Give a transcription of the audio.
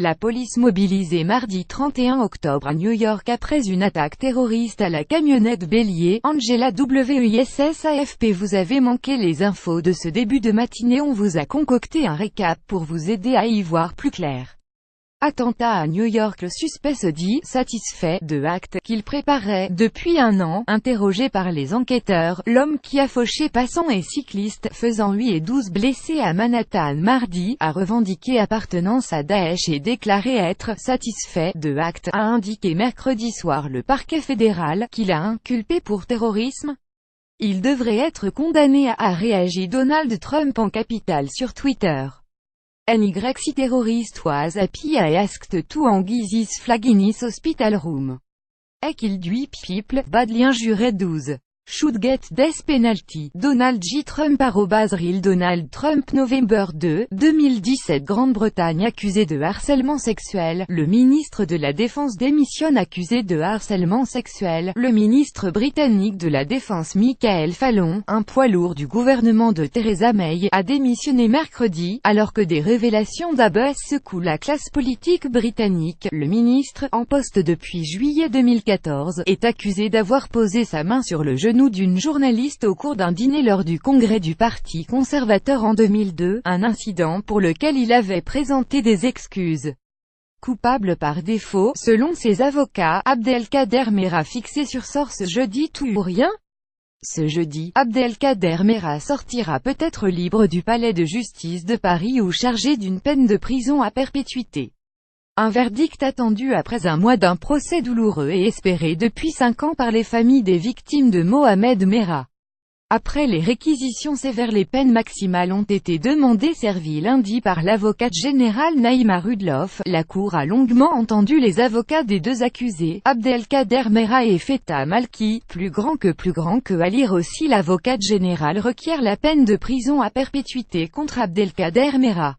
La police mobilisée mardi 31 octobre à New York après une attaque terroriste à la camionnette bélier, Angela WISS AFP. Vous avez manqué les infos de ce début de matinée, on vous a concocté un récap pour vous aider à y voir plus clair. Attentat à New York. Le suspect se dit satisfait de actes qu'il préparait depuis un an. Interrogé par les enquêteurs, l'homme qui a fauché passants et cyclistes, faisant 8 et 12 blessés à Manhattan mardi, a revendiqué appartenance à Daesh et déclaré être satisfait de actes, a indiqué mercredi soir le parquet fédéral, qu'il a inculpé pour terrorisme. Il devrait être condamné, a réagi Donald Trump en capital sur Twitter. NYC terrorist was happy I asked to engage his flag in his hospital room. Et qu'il dui people, badly injured 12. Should get death penalty. Donald J. Trump @real Donald Trump November 2, 2017. Grande-Bretagne accusé de harcèlement sexuel. Le ministre de la Défense démissionne accusé de harcèlement sexuel. Le ministre britannique de la Défense Michael Fallon, un poids lourd du gouvernement de Theresa May, a démissionné mercredi, alors que des révélations d'abus secouent la classe politique britannique. Le ministre, en poste depuis juillet 2014, est accusé d'avoir posé sa main sur le genou d'une journaliste au cours d'un dîner lors du congrès du Parti conservateur en 2002, un incident pour lequel il avait présenté des excuses. Coupable par défaut, selon ses avocats, Abdelkader Mera fixé sur Source jeudi. Tout ou rien. Ce jeudi, Abdelkader Mera sortira peut-être libre du palais de justice de Paris ou chargé d'une peine de prison à perpétuité. Un verdict attendu après un mois d'un procès douloureux et espéré depuis 5 ans par les familles des victimes de Mohamed Merah. Après les réquisitions sévères, les peines maximales ont été demandées servies lundi par l'avocate générale Naïma Rudloff. La Cour a longuement entendu les avocats des deux accusés, Abdelkader Merah et Feta Malki. Plus grand que à lire aussi, l'avocate générale requiert la peine de prison à perpétuité contre Abdelkader Merah.